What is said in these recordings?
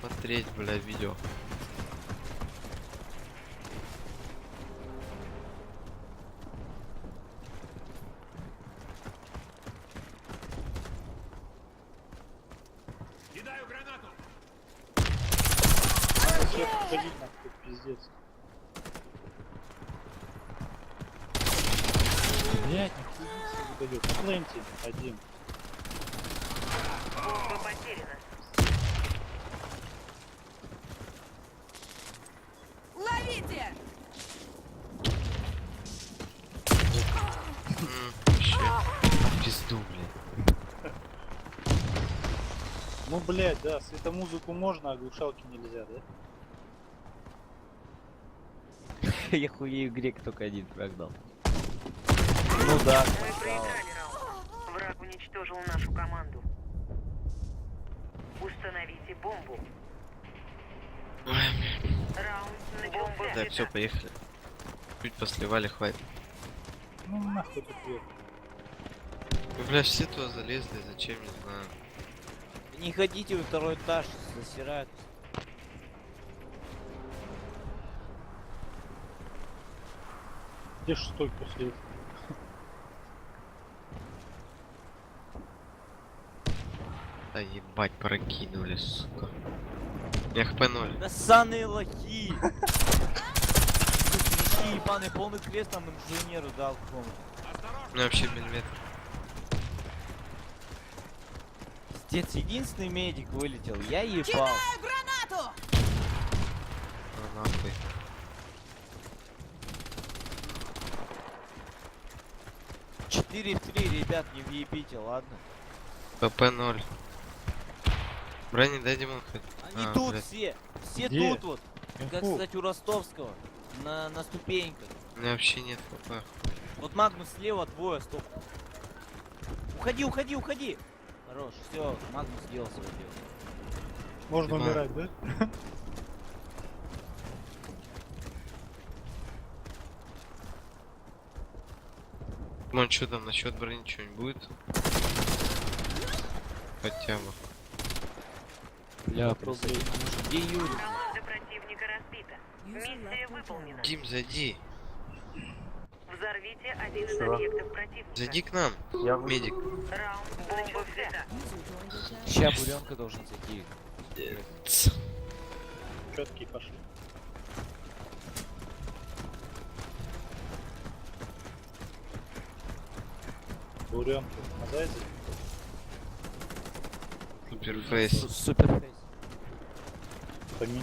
посмотреть, блядь, видео. Кидаю гранату! Всех ходить нахуй, пиздец. Блять, нахуй себе выдает. На пленте один. Бомба потеряна. Ловите! Вообще. В пизду, блядь. Ну, блять, да, светомузыку можно, а глушалки нельзя, да? Я хуею, грек только один прогнал. Ну да, Мы проиграли раунд. Враг уничтожил нашу команду. Установите бомбу. Раунд начался. Да, все, поехали. Чуть посливали, хватит. Ну, нахуй тут вверх. Ну, бля, все туда залезли, зачем, не знаю. не ходите во второй этаж, засирают. Где шестойку слил? Да ебать, прокинули, сука. Я хп 0. Да ссаные лохи! Лохи ебаный, полный крест там инженеру дал какому. У меня вообще миллиметр. Пиздец, единственный медик вылетел, я ебал. Кидаю гранату! Ну нахуй. Четыре в 3, ребят, не въебите, ладно? ПП 0. Брони, дай Димон хоть. Они А, тут блядь. все Где? тут вот. Как, Инфу. кстати, у ростовского. На ступеньках. У меня вообще нет ПП. Вот Магнус слева, двое, стоп. Уходи, уходи, уходи! Хорош, все, Магнус сделал свое дело. Можно Димон. умирать, да? Димон, что там насчет брони что-нибудь будет? Хотя бы. Бля, просто где Юрий? Команда противника разбита. Миссия выполнена. Дим, зайди. Взорвите один из Что? объектов противника. Зайди к нам, Я медик. Раунд бомба взята. Ща буренка должен зайти. четкий пошли. Буренки попадайте. Суперфейс. Суперфейс. Помни.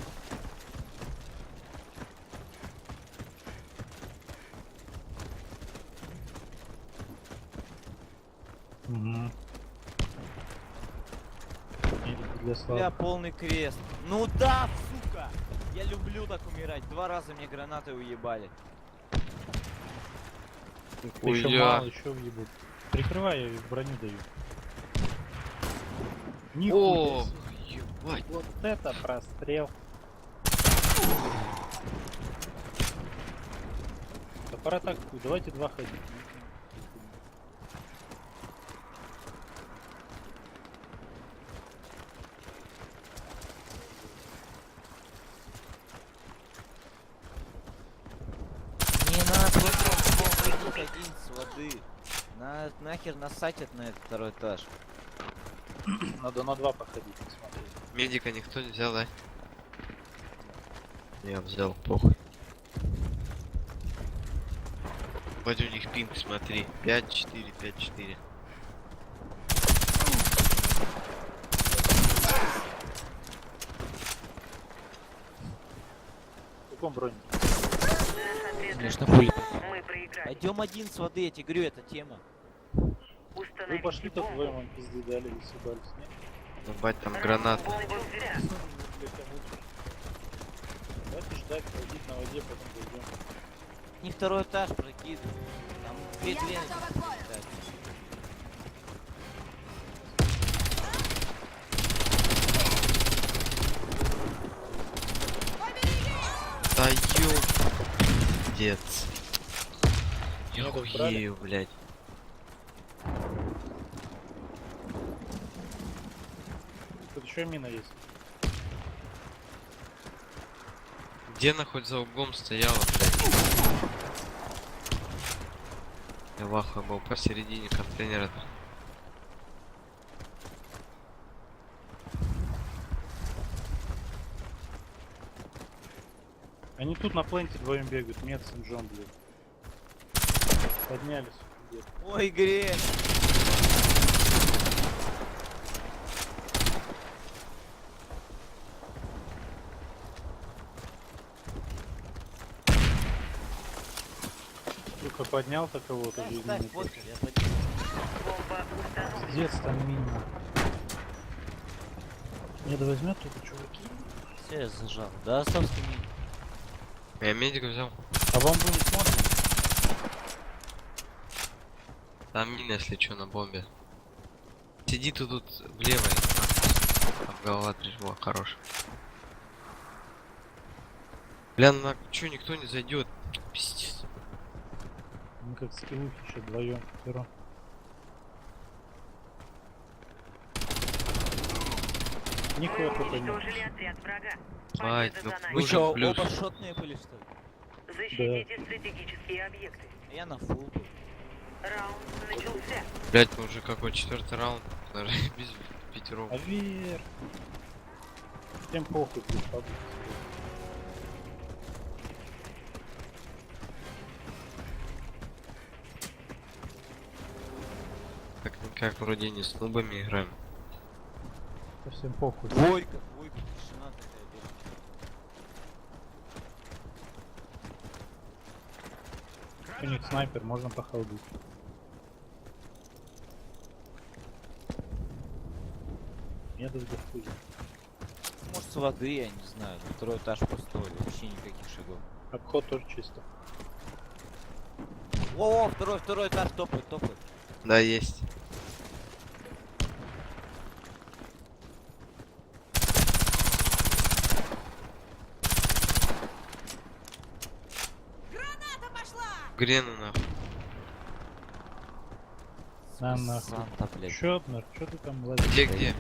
Угу. Для Бля, слабых. полный крест. Ну да, сука! Я люблю так умирать. 2 раза мне гранаты уебали. Еще Хуя. мало, еще въебут. Прикрывай, я броню даю. Нихуя О, себе. ебать. Вот это прострел. Да пора так, давайте два ходить. Не надо вот один с воды. Нахер насатят на этот второй этаж. Надо на два походить, посмотреть. Медика никто не взял, да? Я взял, похуй. Вот у них пинг, смотри. 5-4, 5-4. В каком броне? Наш отряд Конечно, разбит. пули. Мы проиграли. Пойдем один с воды, я тебе говорю, это тема. Вы Установите пошли-то бомбу. вдвоем, пизды дали, и съебались, нет? Ну, бать, там Раунд граната. бомба взята. Блять, а лучше. Давайте ждать, ходить на воде, потом зайдем. Не второй этаж прокидывай. Там две Я двери. готова к бою. Да ёп. Пиздец. Я Меня тут хуею, блядь. Тут еще мина есть. Где она хоть за углом стояла, блядь? Я лахой был посередине контейнера. Они тут на пленте вдвоем бегают, нет, с Джон, блин. Поднялись. где-то. Ой, грех. Только поднял-то кого-то. Ставь, жизнь ставь, не вот, хочет. я подниму. Бомба установлена. Пиздец, там мина. Нет, возьмет только чуваки. Все, я зажал. Да, оставь мне. Я медик взял. А бомбу не смотрим? Там мина, если что, на бомбе. Сиди ты тут в левой. Там голова трежила, хорош. Бля, на чё никто не зайдет? Пиздец. Мы как скиллухи еще вдвоем. Херо. Никого только нет. Уничтожили отряд врага. Ай, Победа ну за нами. Вы Нужен что, плюс. оба шотные были, что ли? Защитите стратегические объекты. Я на фул был. Раунд начался. Блять, ну уже какой 4-й раунд. Даже без пятеров. А вверх. Всем похуй, блин, побудь. Как вроде не с нубами играем. Совсем похуй. Двойка, тишина такая, блядь. У них снайпер, можно похолодить. Я тут хуй. Может, с воды, я не знаю. Второй этаж пустой, вообще никаких шагов. Обход тоже чисто. О, второй этаж топает. Да, есть. Граната пошла! Грену нахуй. На нахуй. Санта, блядь. Чётнер, чё ты там лазишь? Где?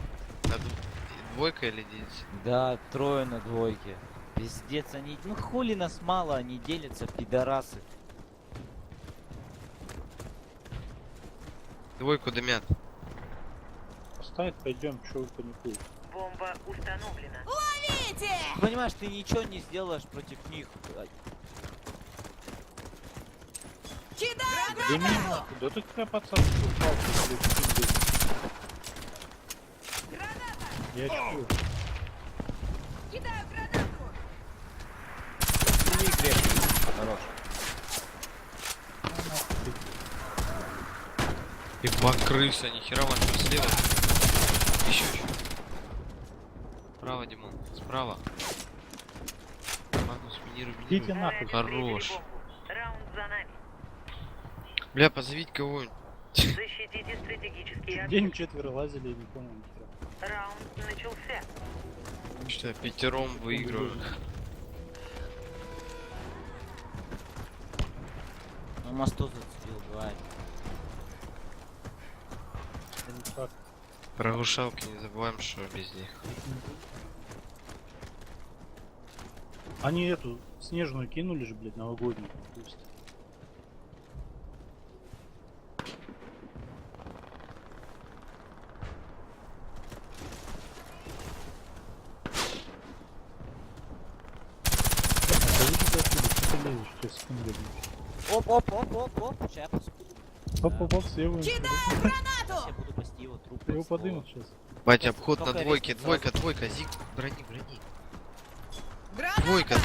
Двойка или 10? Да, трое на двойке. Пиздец, они... Ну хули нас мало, они делятся, пидорасы. Двойку дымят. Поставить пойдем, чё вы паникуете? Бомба установлена. Ловите! Ты понимаешь, ты ничего не сделаешь против них. Ай, Кидаю Да не гранату! нахуй, да ты какая пацанка упал, Граната! я чую. Кидаю гранату! не крепкий. Хорош. Ебать, крыса, нихера вон там слева. Еще. Справа, Димон, справа. Магнус, минируй. Идите нахуй. Хорош. Бомбу. Раунд за нами. Бля, позовите кого-нибудь. Защитите стратегические День объекты. четверо лазили, не понял нихера. Раунд начался. Что, пятером выигрываю. На мосту зацепил, бывает. Это не факт. Про глушалки не забываем, что без них. Они эту снежную кинули же, блядь, новогоднюю. Пусть. Оп. Сейчас Оп, съебаем. Кидаю гранату! я буду пасти его труп. Его подымут сейчас. Бать, Просто обход на только двойке, резко двойка, зиг, брони. Граната! Двойка.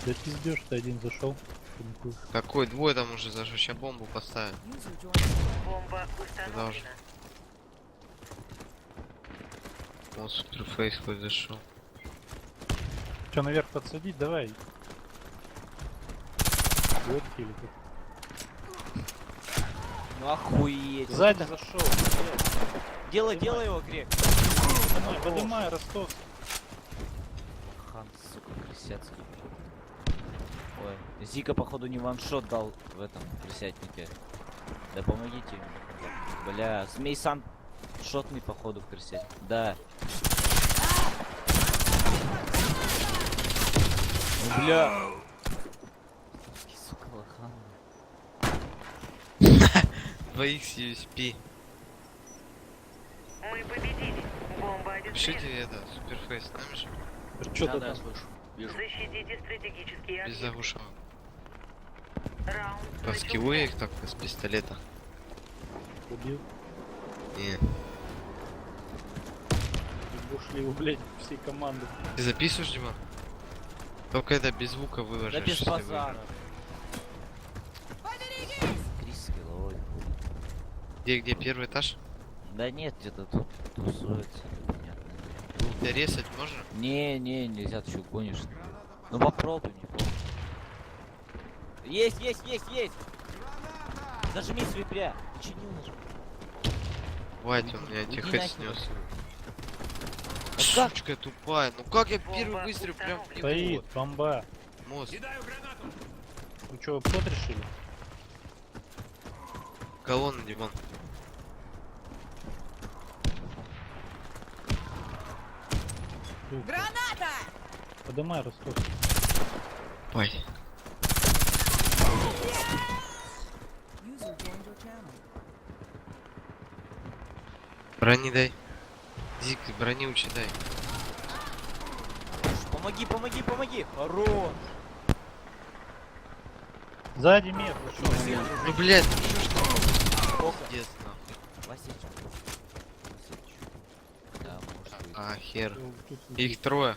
Да пиздешь, ты один зашел. Паникуй. Какой двое там уже зашел, сейчас бомбу поставим. Бомба установлена. Он суперфейс хоть зашел. Че, наверх подсадить? Давай. Вот или как. Ну охуеть. Сзади зашел. Делай его, Грек. Поднимай, Ростов. Хан, сука, крысяцкий. Ой, Зика, походу, не ваншот дал в этом крысятнике. Да помогите ему. Бля, Змей Сан шотный, походу, в крысятнике. Да. Бля. Сука, лохан. Двоих с USP. Мы победили. Бомба Пишите обезврежена. это, Суперфейс, с нами же? Что Да, ты да, там? слышу. Вижу. Защитите стратегические Без объекты. заглушал. Раунд Поскиваю начался. их так с пистолета. Убил? Не. И ушли его, блядь, всей команды. Ты записываешь, Дима? Только это без звука выложишь. Да без если базара. Поберегись! Крис головой. Где первый этаж? Да нет, где-то тут тусуется, непонятно. Тебя резать можно? Не, нельзя, ты что гонишь? Ну попробуй, не помню. Есть! Нажми свипря. Ты че не нажми? Хватит, он меня Уйди тихо нахер снес. отсюда. А как? Сучка тупая, ну как я Бомба первый выстрел прям в него? Стоит, бомба. Мост. Вы что, вход решили? Колонна, Димон. Граната! Подымай, Ростов. Пай. User joined your channel. Брони дай. Зик, брони учи дай. Помоги! Хорош! Сзади мех, вы что? Ну блядь, ну что ж такое? Пиздец, нахуй. Лосечку. Да, может быть. А, хер. Тут Их трое.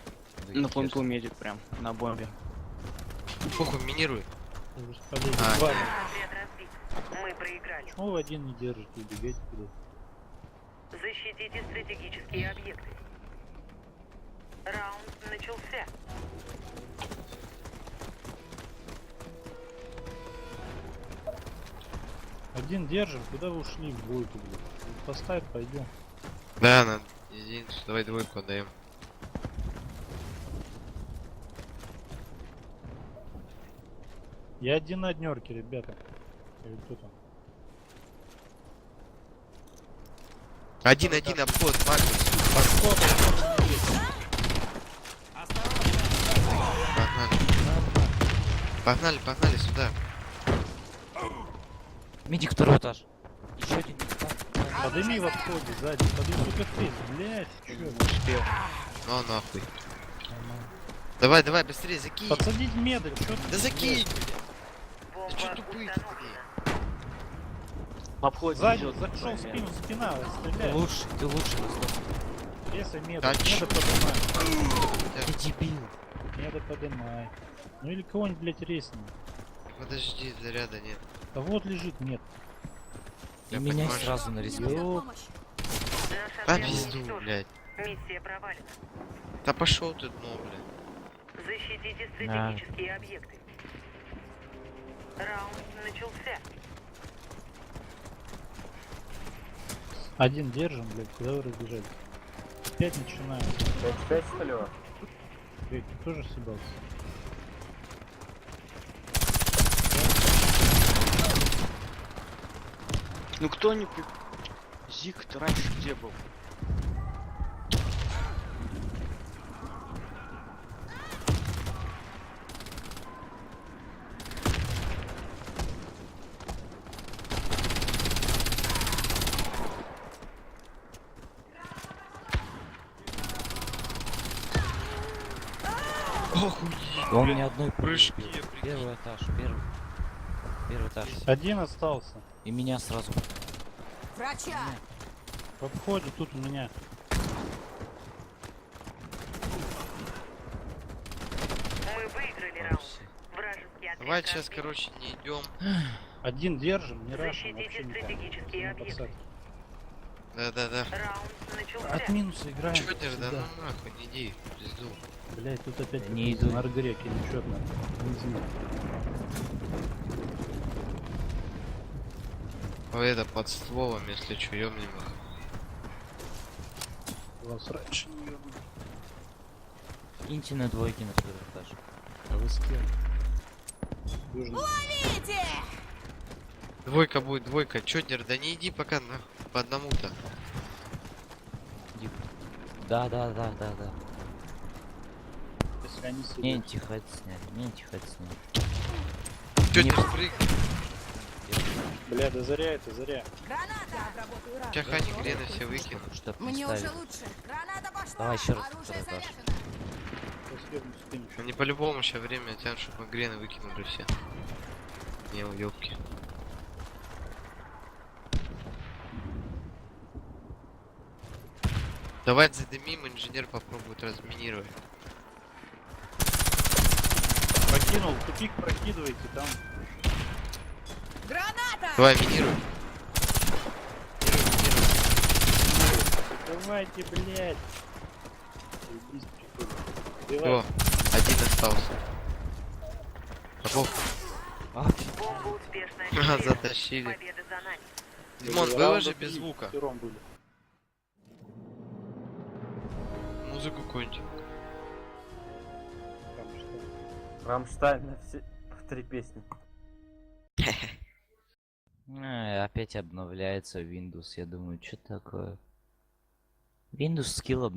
На пленту медик прям, на бомбе. Похуй, минируй. уже спалили. А. Два. Отряд разбит. Мы проиграли. Почему вы один не держите? Убегайте куда? Защитите стратегические объекты. Раунд начался. Один держим, куда вы ушли в бойку, блядь? Поставь, пойдем. Да, надо. Единицу, давай двойку отдаем. Я один на однерке, ребята. Или кто там? Один обход, Макс. Погнали сюда. Медик второй этаж. Еще один. Подыми в обходе сзади, подыми суперфейс, блядь, чё? Ну нахуй. Давай, быстрее, закинь. Подсадить меда, чё ты? Да закинь. Бомба Да чё тупые такие? установлена. В обходе Сзади, идет зашел в примерно. спину, спина, Ты стреляй. лучше, Ростов. Леса меда, Да меда чё? подымай. Ты дебил. Меда подымай. Ну или кого-нибудь, блядь, ресни. Подожди, заряда нет. А вот лежит мед. И Я меня понимаю, сразу на Мне респе. нужна Ёп. помощь. Наш А отряд пизду, уничтожен. блядь. Миссия провалена. Да пошел ты дно, блядь. Защитите стратегические объекты. Раунд начался. Один держим, блядь, куда вы разбежались? Опять начинаем. 5 что ли? Блядь, ты тоже съебался? Ну кто-нибудь... Зик, ты раньше где был? Он мне одной пулей Прыжки, убил. прикинь. Первый этаж, первый этаж. Один остался. И меня сразу. Врача! В обходе тут у меня. Мы выиграли раунд. Вражеский отряд Давай сейчас, разбит. короче, не идем. Один держим, не рашим, Защитите вообще никак. стратегические На объекты. посадке. Да. Раунд начался. От минуса играем. Чё ты, да всегда. ну нахуй, не иди, в пизду. Блять, тут опять Не какой-то иду. Наргрек или чё там. Бензин. Ой, это под стволом, если чё, ёбнем их. Вас раньше не ёбали. Киньте на двойки на второй этаж. А вы с кем? Южный. Видите! Двойка будет, двойка. Чётнер, да не иди пока на по одному-то. Да. Я не Не, сильно. тихо это снять, не, тихо это снять. Чё Не ты спрыгнул? Бля, да заря это, заря. Граната! Обработаю рад. Сейчас Ханик грены все выкинул. Чтоб не Мне ставить. уже лучше. Граната пошла. Давай еще раз Оружие второй этаж. заряжено. Последний скинешь. Они по-любому сейчас время тянут, чтобы мы грены выкинули все. Не уёбки. Давай задымим, инженер попробует разминировать. Прокинул, в тупик прокидывайте, там. Граната! Давай минируй. Минируй. Давайте, блядь. Заебись, прикольно. Все, Убивай. один остался. Каков? Бомба успешно Ага, активирована. затащили. Победа за нами. Димон, Раунда выложи 3 без звука. вчетвером были. Музыку какую-нибудь. Там что? Рамштайн на все 3 песни. Опять обновляется Windows, я думаю, что такое? Windows скилл обновляется.